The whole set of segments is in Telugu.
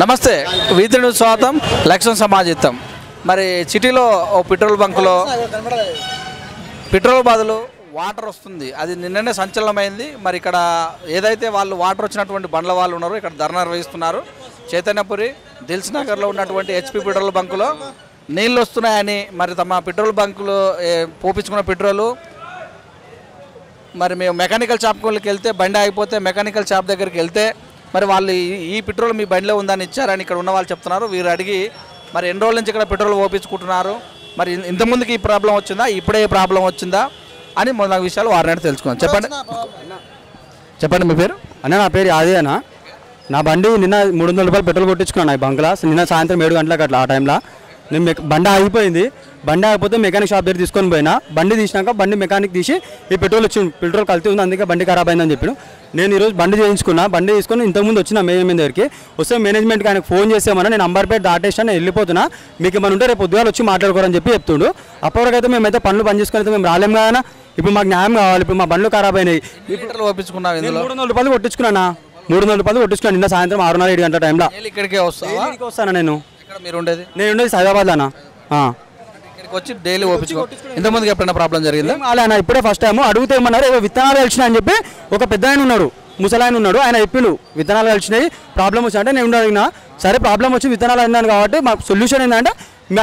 నమస్తే వీధిని స్వాగతం లక్ష్యం సమాజితం మరి సిటీలో ఓ పెట్రోల్ బంకులో పెట్రోల్ బదులు వాటర్ వస్తుంది అది నిన్ననే సంచలనమైంది మరి ఇక్కడ ఏదైతే వాళ్ళు వాటర్ వచ్చినటువంటి బండ్ల వాళ్ళు ఉన్నారో ఇక్కడ ధర్నా నిర్వహిస్తున్నారు చైతన్యపురి దిల్స్ నగర్లో ఉన్నటువంటి హెచ్పి పెట్రోల్ బంకులో నీళ్ళు వస్తున్నాయని మరి తమ పెట్రోల్ బంకులో పోపించుకున్న పెట్రోలు మరి మేము మెకానికల్ షాప్కి వెళ్తే బండి ఆగిపోతే మెకానికల్ షాప్ దగ్గరికి వెళ్తే మరి వాళ్ళు ఈ పెట్రోల్ మీ బండిలో ఉందని ఇచ్చారని ఇక్కడ ఉన్న వాళ్ళు చెప్తున్నారు వీరు అడిగి మరి ఎన్ని రోజుల నుంచి ఇక్కడ పెట్రోల్ పోపించుకుంటున్నారు మరి ఇంతకుముందుకి ఈ ప్రాబ్లం వచ్చిందా ఇప్పుడే ఈ ప్రాబ్లం వచ్చిందా అని మొదలగు విషయాలు వారిని తెలుసుకుందాం చెప్పండి మీ పేరు అన్న నా పేరు ఆది అన్న నా బండి నిన్న 300 రూపాయలు పెట్రోల్ కొట్టించుకున్నాను ఈ బంక్లో నిన్న సాయంత్రం 7 గంటలకు అట్లా ఆ టైంలో నేను బండి ఆగిపోయింది బండి ఆగిపోతే మెకానిక్ షాప్ దగ్గర తీసుకొని పోయినా బండి తీసినాక బండి మెకానిక్ తీసి ఈ పెట్రోల్ పెట్రోల్ కల్తీ ఉంది అందుకే బండి ఖరాబ్ అయిందని చెప్పాను నేను ఈరోజు బండి చేయించుకున్నా బండి తీసుకొని ఇంతకుముందు వచ్చిన మేనేజ్మెంట్ దగ్గరికి వస్తే మేనేజ్మెంట్కి ఆయనకు ఫోన్ చేసామన్నా నేను అంబర్పేట దాటేసాను నేను వెళ్ళిపోతున్నా మీకు ఏమైనా ఉంటే రేపు పొద్దుగాలు వచ్చి మాట్లాడుకోరని చెప్తుండు అప్పటివరకైతే మేమైతే పనులు పని చేసుకొని అయితే మేము రాలేము కదా ఇప్పుడు మాకు న్యాయం కావాలి ఇప్పుడు మా బండ్లు ఖరాబ్ అయినాయి పెట్రోల్ పోపించుకున్నాను 300 రూపాయలు కొట్టించుకున్నా 300 రూపాయలు కొట్టించుకున్నాను నిన్న సాయంత్రం 6:30-7 గంటల టైంలో ఇక్కడికే వస్తాను నేను మీరు ఉండేది సైదాబాద్లో అన్న ఇక్కడికి వచ్చి డైలీ పోపించుకో ఇంతకుముందుకు ఎప్పుడైనా ప్రాబ్లం జరిగింది అలా ఇప్పుడే ఫస్ట్ టైం అడిగితే ఏమన్నారు ఏవో విత్తనాలు కలిసినా అని చెప్పి ఒక పెద్ద ఆయన ఉన్నాడు ముసలాయన ఉన్నాడు ఆయన చెప్పిండు విత్తనాలు కలిసినాయి ప్రాబ్లం వచ్చి అంటే నేను అడిగినా సరే ప్రాబ్లం వచ్చి విత్తనాలు అన్నాను కాబట్టి మాకు సొల్యూషన్ ఏంటంటే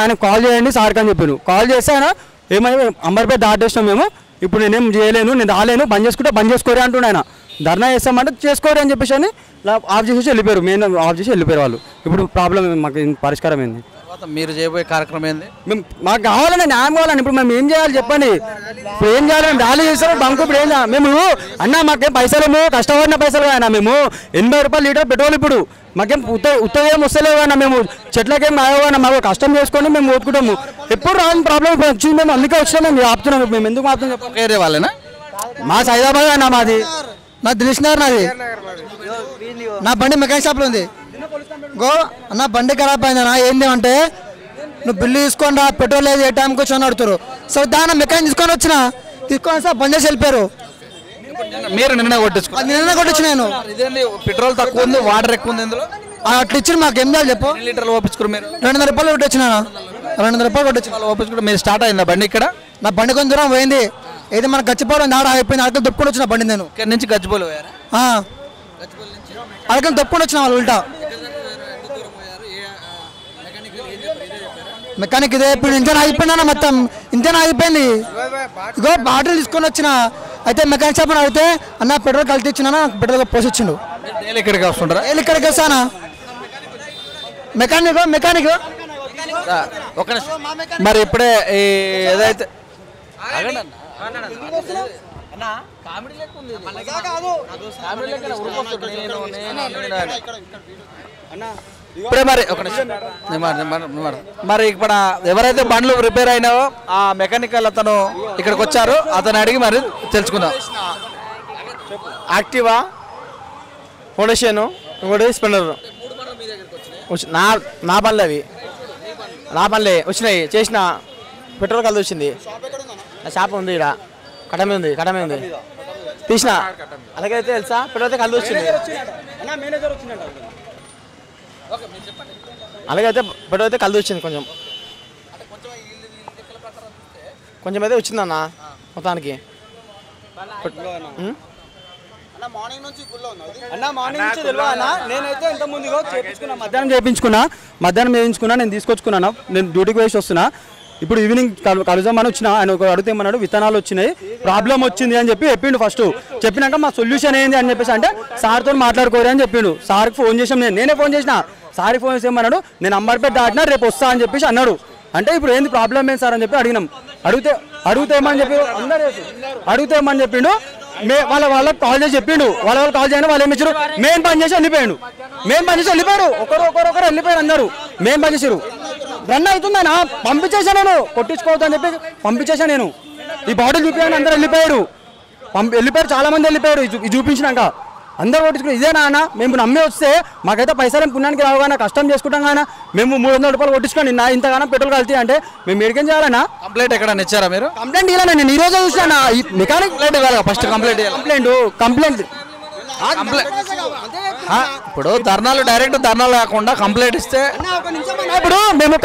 ఆయన కాల్ చేయండి సార్కి అని చెప్పాను కాల్ చేస్తే ఆయన ఏమైనా అంబర్పేట దాటేసినాం మేము ఇప్పుడు నేనేం చేయలేను నేను రాలేను బంద్ చేసుకుంటే బంద్ చేసుకోరే అంటుండే ఆయన ధర్నా చేస్తామంటే చేసుకోరు అని చెప్పేసి అని ఆఫ్ చేసేసి వెళ్ళిపోయారు మెయిన్ ఆఫ్ చేసి వెళ్ళిపోయారు వాళ్ళు ఇప్పుడు ప్రాబ్లం మాకు పరిష్కారం ఏంది మీరు చేయబోయే కార్యక్రమం ఏంది మేము మాకు కావాలని న్యాయం కావాలని ఇప్పుడు మేము ఏం చేయాలి చెప్పండి ఇప్పుడు ఏం చేయాలి మేము ర్యాలీ చేస్తాం బంకు ఇప్పుడు ఏం మేము అన్న మాకేం పైసలేము కష్టపడిన పైసలు అయినా మేము 80 రూపాయలు లీటర్ పెట్రోల్ ఇప్పుడు మాకేం ఉత్తరం వస్తలేవు అన్న మేము చెట్లకేం కావన్నా మాకు కష్టం చేసుకొని మేము ఓటుకుంటాము ఎప్పుడు రాని ప్రాబ్లం వచ్చింది మేము అందుకే వచ్చినా మేము ఆపుతున్నాం మేము ఎందుకు ఆపుతున్నాం చెప్పండి వేరే వాళ్ళేనా మా సైదాబాద్ అన్న మాది నా దినేష్ నగర్ నాది నా బండి మెకానిక్ షాప్లో ఉంది గో అన్న బండి ఖరాబ్ అయిందన్నా ఏంది అంటే నువ్వు బిల్లు తీసుకొని రా పెట్రోల్ లేదు ఏ టైంకి వచ్చి అని అడుగుతారు సో దాని మెకానిక్ తీసుకొని సార్ బంద్ చేసి వెళ్ళిపోయారు మీరు నిన్న కొట్టించుకో నిన్న కొట్టించు నేను పెట్రోల్ తక్కువ ఉంది వాటర్ ఎక్కువ ఉంది ఇందులో అట్లా ఇచ్చిన మాకు ఏం చేయాలి చెప్పు లీటర్లు ఓపించుకున్నారు మీరు 200 రూపాయలు కొట్టించిన 200 రూపాయలు కొట్టించిన ఓపించుకుంటే మీరు స్టార్ట్ అయిందా బండి ఇక్కడ నా బండి కొంచెం దూరం పోయింది ఏదో మన గచ్చిపోవడం ఆడ అయిపోయింది అడకలు దొప్పుకొని వచ్చిన బండి నేను ఇక్కడ నుంచి గచ్చిపోలు అడకలు దొప్పుకొని వచ్చిన వాళ్ళు ఉల్టా మెకానిక్ ఇదే ఇప్పుడు ఇంజన్ ఆగిపోయిందన్న మొత్తం ఇంజన్ ఆగిపోయింది ఇగో బాటిల్ తీసుకొని వచ్చిన అయితే మెకానిక్ షాప్ అడిగితే అన్న పెట్రోల్ కలిసి ఇచ్చిన పెట్రోల్ పోసిచ్చిండు ఇక్కడికి వస్తుంటారా ఇక్కడికి వస్తానా మెకానిక్ ఒక మరి ఇప్పుడే ఏదైతే ఇప్పుడే మరి ఒక మరి ఇక్కడ ఎవరైతే బండ్లు రిపేర్ అయినావో ఆ మెకానికల్ అతను ఇక్కడికి వచ్చారు అతను అడిగి మరి తెలుసుకుందాం యాక్టివా ఫౌండేషన్ ఇంకోటి స్పెండర్ నా పనులు అవి నా పనులే వచ్చినాయి చేసిన పెట్రోల్ కలిసి వచ్చింది నా షాప్ ఉంది ఇక్కడ కటమే ఉంది తీసిన అలాగైతే తెలుసా పెట్రోల్ అయితే కలిసి వచ్చింది అలాగైతే పెట్రోల్ అయితే కలిసి వచ్చింది కొంచెం అయితే వచ్చిందన్న మొత్తానికి నేనైతే ఇంత ముందుగా మధ్యాహ్నం చేయించుకున్నా నేను తీసుకొచ్చుకున్నాను నేను డ్యూటీకి వేసి వస్తున్నా ఇప్పుడు ఈవినింగ్ కలుద్దామని వచ్చిన ఆయన అడిగితే ఏమన్నాడు విత్తనాలు వచ్చినాయి ప్రాబ్లం వచ్చింది అని చెప్పిండు ఫస్ట్ చెప్పినాక మా సొల్యూషన్ ఏంది అని చెప్పేసి అంటే సార్తో మాట్లాడుకోరు అని చెప్పిండు సార్కి ఫోన్ చేసాం నేనే ఫోన్ చేసిన సార్కి ఫోన్ చేసి ఏమన్నాడు నేను అంబర్పేట దాటినా రేపు వస్తా అని చెప్పేసి అన్నాడు అంటే ఇప్పుడు ఏంది ప్రాబ్లం ఏంది సార్ అని చెప్పి అడిగినాం అడిగితే ఏమని చెప్పి అడిగితే ఏమని చెప్పిండు వాళ్ళకి కాల్ చేసి చెప్పిండు వాళ్ళు కాల్ చేయని వాళ్ళు ఏమి ఇచ్చారు మెయిన్ పని చేసి వెళ్ళిపోయాడు ఒకరు వెళ్ళిపోయారు అందరూ మెయిన్ పని చేసారు రన్ అవుతుందనా పంపించేసా నేను కొట్టించుకోవద్దు అని చెప్పి పంపించేసా నేను ఈ బాటిల్ చూపించాను అందరూ వెళ్ళిపోయారు చాలా మంది వెళ్ళిపోయారు ఇది చూపించినాక అందరూ కొట్టించుకుని ఇదేనా అన్న మేము నమ్మి వస్తే మాకైతే పైసలు పుణ్యానికి రావు కానీ కష్టం చేసుకుంటాం కానీ మేము 300 రూపాయలు కొట్టించుకోండి నా ఇంతగానో పెట్రోల్ కలిసి అంటే మేము ఎడికేం చేయాలన్నా కంప్లైంట్ ఎక్కడ ఇచ్చారా మీరు కంప్లైంట్ ఇవ్వాలి నేను ఈ రోజు చూసాను మెకానిక్ ఫస్ట్ కంప్లైంట్ ఇప్పుడు ధర్నాలు డైరెక్ట్ ధర్నాలు కాకుండా కంప్లైంట్ ఇస్తే ఇప్పుడు మేము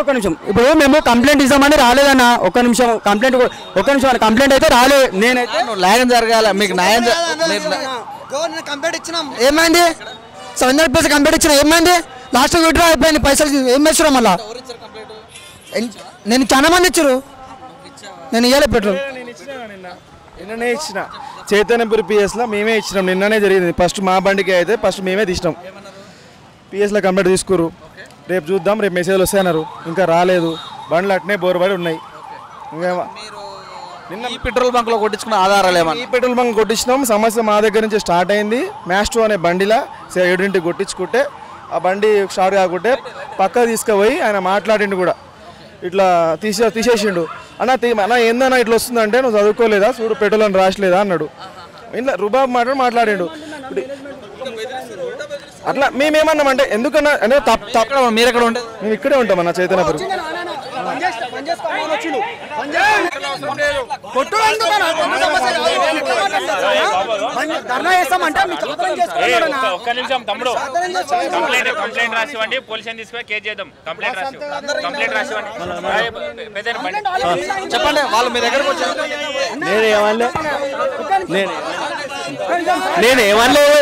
ఒక నిమిషం ఇప్పుడు మేము కంప్లైంట్ ఇద్దామని రాలేదన్న ఒక నిమిషం కంప్లైంట్ అయితే రాలేదు. నేనైతే న్యాయం జరగాలి, మీకు న్యాయం కంప్లైంట్ ఇచ్చినాం, ఏమైంది? 700 రూపీస్ కంప్లైంట్ ఇచ్చిన, ఏమైంది? లాస్ట్ విడ్రా అయిపోయింది, పైసలు ఏం వేసుకురా మళ్ళా? నేను చాలా మంది ఇచ్చారు, నేను ఇవ్వలే పెట్రోల్. నిన్ననే ఇచ్చిన చైతన్యపురి పిఎస్లో మేమే ఇచ్చినాం, నిన్ననే జరిగింది. ఫస్ట్ మా బండికి అయితే ఫస్ట్ మేమే తీసినాం. పిఎస్లో కంప్లైంట్ తీసుకురు, రేపు చూద్దాం, రేపు మెసేజ్లు వస్తాయన్నారు, ఇంకా రాలేదు. బండ్లు అట్నే బోరుబడి ఉన్నాయి. ఇంకా నిన్న ఈ పెట్రోల్ బంక్లో కొట్టించుకున్న ఆధారాలు ఏమన్నా? ఈ పెట్రోల్ బంక్ కొట్టించినాం. సమస్య మా దగ్గర నుంచి స్టార్ట్ అయింది. మ్యాస్టో అనే బండిలా 7ంటికి కొట్టించుకుంటే ఆ బండి స్టార్ట్ కాకుంటే పక్క తీసుకుపోయి ఆయన మాట్లాడిండు కూడా, ఇట్లా తీసేసిండు. అన్న ఏందన్నా ఇట్లా వస్తుందంటే నువ్వు చదువుకోలేదా, చూడు పెట్రోల్ అని రాసలేదా అన్నాడు. ఇంట్లో రుబాబ్ మాట్లాడిండు. అట్లా మేమేమన్నామంటే ఎందుకన్నా అంటే తప్ప మీరు ఎక్కడ ఉంటే మేము ఇక్కడే ఉంటాం అన్న చైతన్యపురి. ఒక్క నిమిషం తమ్ముడు, కంప్లైంట్ రాసివ్వండి, పోలీసుని తీసుకుని కేసు చేద్దాం. కంప్లైంట్ రాసివ్వండి. చెప్పండి, వాళ్ళు మీ దగ్గరకు వచ్చారు. నేను ఏమనలేదు.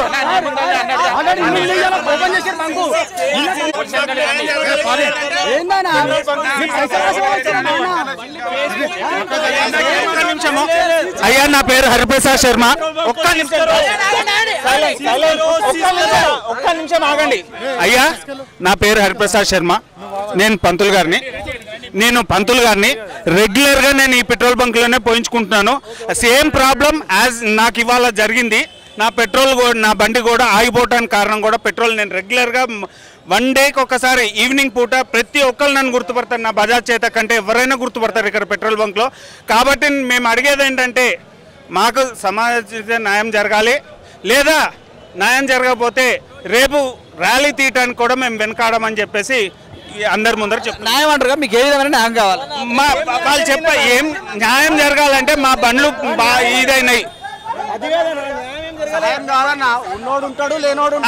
అయ్యా నా పేరు హరిప్రసాద్ శర్మ. ఒక్క నిమిషం ఆగండి అయ్యా. నా పేరు హరిప్రసాద్ శర్మ. నేను పంతులు గారిని రెగ్యులర్గా నేను ఈ పెట్రోల్ బంక్లోనే పోయించుకుంటున్నాను. సేమ్ ప్రాబ్లం యాజ్ నాకు ఇవాళ జరిగింది. నా బండి కూడా ఆగిపోవడానికి కారణం కూడా పెట్రోల్. నేను రెగ్యులర్గా 1 డేకి ఒకసారి ఈవినింగ్ పూట ప్రతి ఒక్కరు నన్ను గుర్తుపడతారు. నా బజాజ్ చేత కంటే ఎవరైనా గుర్తుపడతారు ఇక్కడ పెట్రోల్ బంక్లో. కాబట్టి మేము అడిగేది ఏంటంటే మాకు సమాజ న్యాయం జరగాలి, లేదా న్యాయం జరగకపోతే రేపు ర్యాలీ తీయటానికి కూడా మేము వెనకాడమని చెప్పేసి అందరి ముందర చెప్తాం. న్యాయం అంటారుగా, మీకు ఏ విధమైన న్యాయం కావాలి? వాళ్ళు ఏం న్యాయం జరగాలంటే మా బండ్లు ఇదైనాయి.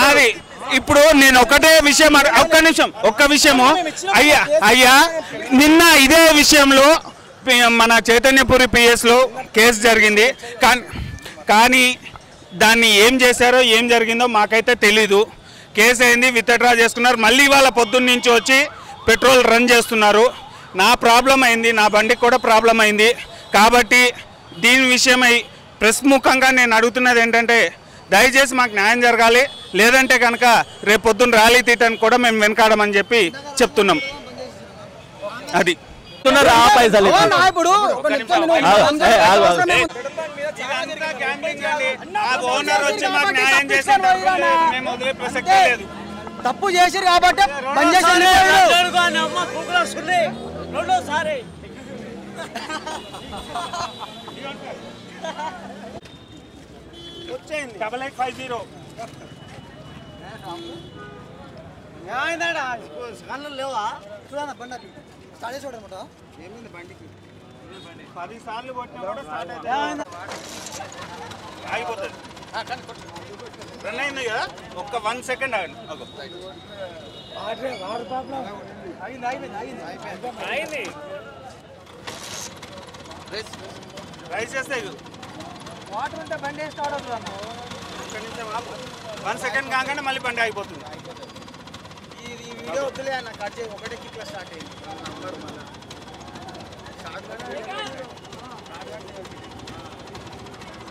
అది ఇప్పుడు నేను ఒకటే విషయం, ఒక్క విషయము అయ్యా నిన్న ఇదే విషయంలో మన చైతన్యపురి పిఎస్లో కేసు జరిగింది. కానీ దాన్ని ఏం చేశారో ఏం జరిగిందో మాకైతే తెలీదు. కేసు అయింది, విత్డ్రా చేసుకున్నారు. మళ్ళీ వాళ్ళ పొద్దున్న నుంచి వచ్చి పెట్రోల్ రన్ చేస్తున్నారు. నా ప్రాబ్లం అయింది, నా బండికి కూడా ప్రాబ్లం అయింది. కాబట్టి దీని విషయమై ప్రెస్ ముఖంగా నేను అడుగుతున్నది ఏంటంటే దయచేసి మాకు న్యాయం జరగాలి, లేదంటే కనుక రేపు పొద్దున్న ర్యాలీ తీయటానికి కూడా మేము వెనకాడమని చెప్పి చెప్తున్నాం. అది తప్పు చేసారు కాబట్టి లేవా చూడన్నా బండి ఏమైంది బండికి 10 సార్లు ఆగిపోతుంది. రన్ అయింది కదా, ఒక్క 1 సెకండ్ ఆగండి. రైస్ చేస్తే వాటర్ ఉంటే బండి స్టార్ట్ అవుతుంది. 1 సెకండ్ కాగానే మళ్ళీ బండి ఆగిపోతుంది. ఈ వీడియో వద్దులే అన్న, కట్ చేసి ఒకటే కిక్లో స్టార్ట్ అయింది.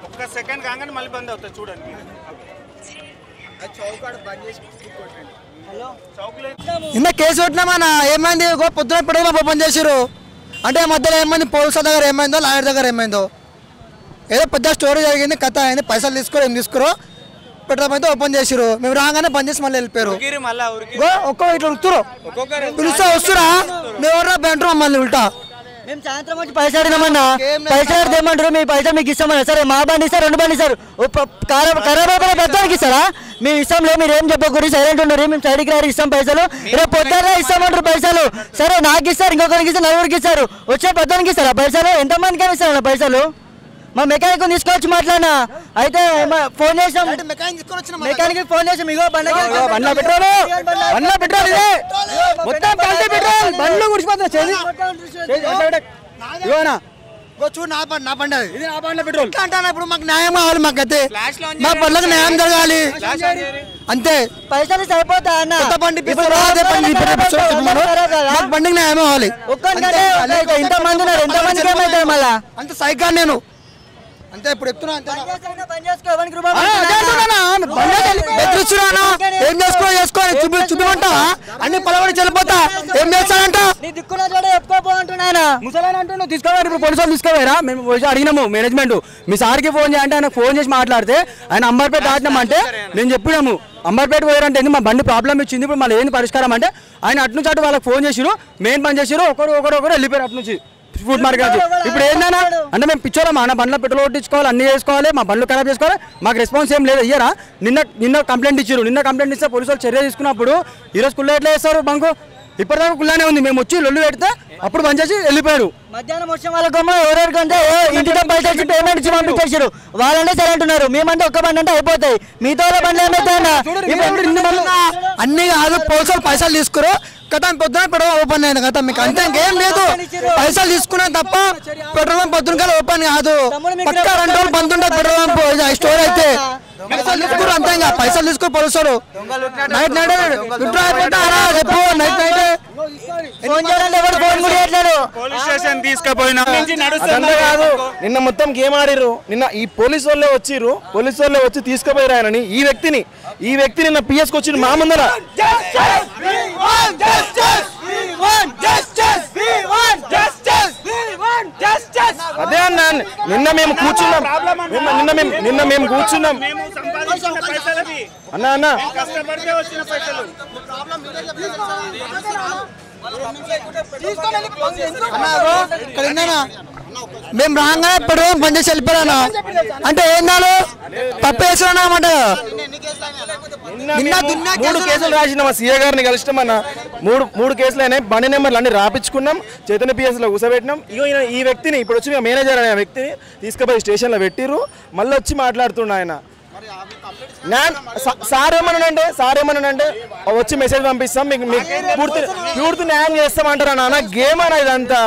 ఒక్క సెకండ్ కాగానే మళ్ళీ బంద్ అవుతుంది చూడండి. నిన్న కేసు పెట్టినామన్నా, ఏమైంది? పొద్దున పెట్రోల్ ఓపెన్ చేసారు అంటే మధ్యలో ఏమైంది? పోలీసుల దగ్గర ఏమైందో, లాయర్ దగ్గర ఏమైందో, ఏదో పెద్ద స్టోరీ జరిగింది, కథ అయింది. పైసలు తీసుకోరు, ఏం తీసుకోరు, పెట్రోల్ అయితే ఓపెన్ చేసారు. మేము రాగానే బంద్ చేసి మళ్ళీ వెళ్ళిపోయారు. ఒక్కో ఇట్లా ఉడుతురు, పిలుస్తా వస్తురా, మేము ఎవరా బెంటరు మమ్మల్ని ఉల్టా. మేము సాయంత్రం వచ్చి పైసలు అడిగినామన్నా, పైసలు అడిగితే ఏమంటారు? మీ పైసలు మీకు ఇస్తామన్నా. సరే మా బండి ఇస్తారు, 2 బండి ఇస్తారు, ఖరాబ్ అయిపోయిన పెద్దవానికి ఇస్తారా? మేము ఇస్తాంలే, మీరు ఏం చెప్పకూడదు, సైలెంట్ ఉండరు. మేము సైడ్కి రాడి ఇస్తాం పైసలు, రేపు పొద్దున్న ఇస్తామంటారు పైసలు. సరే నాకు ఇస్తారు, ఇంకొకరికి ఇస్తారు, 4 ఇస్తారు, వచ్చే పెద్దవానికి ఇస్తారా పైసలు? ఎంతమందికి ఇస్తారన్న పైసలు? మా మెకానిక్ తీసుకొచ్చి మాట్లాడినా అయితే ఫోన్ చేసాం మెకానిక్ ఫోన్ చేసాం ఇగో బండ్ల పెట్రోల్ ఇదే మొత్తం పెట్రోల్ బండ్లు గుడిచిపోతున్నా ఇగోనా చూడు నా బండి ఇది నా బండి పెట్రోల్ అంటాను ఇప్పుడు మాకు న్యాయం కావాలి మాకు అయితే మా బండ్లకు న్యాయం జరగాలి అంతే పైసలు సరిపోతా అన్న బండికి న్యాయం కావాలి ఇంతమంది ఉన్నారు ఎంతమందికి ఏమవుతుంది మళ్ళా అంత సైకా నేను అంతే ఇప్పుడు చెప్తున్నా ఏం చేసుకోవాలి చూపిమంటా అన్ని పలవడి చెల్లిపోతా ఏం చేస్తానంట ముసలాయన తీసుకోవాలి ఇప్పుడు పోలీసులు తీసుకోవారా మేము అడిగినాము మేనేజ్మెంట్ మీ సార్కి ఫోన్ చేయంటే ఆయన ఫోన్ చేసి మాట్లాడితే ఆయన అంబర్పేట దాటినామంటే నేను చెప్పినాము అంబర్పేట పోయారంటే మా బండి ప్రాబ్లం ఇచ్చింది ఇప్పుడు మళ్ళీ ఏంది పరిష్కారం అంటే ఆయన అటు నుంచి అటు వాళ్ళకి ఫోన్ చేసిరు మెయిన్ పని చేసిరు ఒకరు వెళ్ళిపోయారు అటు నుంచి ఫుడ్ మార్కెట్ ఇప్పుడు ఏందన్నా అంటే మేము పిచ్చోరామా నా బండ్లో పెట్రోల్ కొట్టించుకోవాలి అన్ని చేసుకోవాలి మా బండ్లు ఖరాబ్ చేసుకోవాలి మాకు రెస్పాన్స్ ఏం లేదు అయ్యారా నిన్న కంప్లైంట్ ఇచ్చారు నిన్న కంప్లైంట్ ఇస్తే పోలీసులు చర్య తీసుకున్నప్పుడు ఈరోజు కుళ్ళ ఎట్లా చేస్తారు బంకు ఇప్పటిదాకా కుళ్ళానే ఉంది మేము వచ్చి లొల్లు పెడితే అప్పుడు బంద్ చేసి వెళ్ళిపోయారు మధ్యాహ్నం వచ్చిన వాళ్ళకమ్మా ఎవరెవరికంటే ఇంటితో పైసలు పేమెంట్ ఇచ్చి పంపించేసారు వాళ్ళంటే సరే అంటున్నారు మేమంటే ఒక్క బండి అంటే అయిపోతాయి మిగతా బండ్లు ఏమైతే అన్ని కాదు పోలీసులు పైసలు తీసుకురు కదా పొద్దున పెట్రోల్ ఓపెన్ అయింది కదా మీకు అంతే ఇంకేం లేదు పైసలు తీసుకున్నా తప్ప పెట్రోల్ పంప్ పొద్దున కాదు ఓపెన్ కాదు పక్క 2 రోజులు బంద్ ఉంటుంది పెట్రోల్ పంప్ స్టోర్ అయితే పైసలు తీసుకురు అంతే ఇంకా పైసలు తీసుకుని పోలీసులు నైట్ చెప్పు నైట్ పోలీస్ స్టేషన్ తీసుకుపోయినా కాదు నిన్న మొత్తం గేమ్ ఆడిర్రు నిన్న ఈ పోలీసు వాళ్ళే వచ్చి తీసుకుపోయారు ఆయనని ఈ వ్యక్తిని నిన్న పిఎస్కి వచ్చిండు మా ముందర అదే అన్న నిన్న మేము కూర్చున్నాం అన్న మేము రాగానే పెట్రోల్ బంద్ చేసి వెళ్ళిపోయాను అంటే ఏందాలు తప్పు వేసానమాట 3 కేసులు రాసిన మా సీఏ గారిని కలిసినామన్న 3 కేసులు అయినాయి బండి నెంబర్లు అన్ని రాపించుకున్నాం చైతన్య పిఎస్లో కూర్చోబెట్టినాం ఈ వ్యక్తిని ఇప్పుడు వచ్చి మేనేజర్ అనే వ్యక్తిని తీసుకుపోయి స్టేషన్లో పెట్టిర్రు మళ్ళీ వచ్చి మాట్లాడుతున్నా ఆయన సార్ ఏమన్నానంటే వచ్చి మెసేజ్ పంపిస్తాం మీకు పూర్తి న్యాయం చేస్తామంటారా నాన్న గేమ్ అన్న ఇదంతా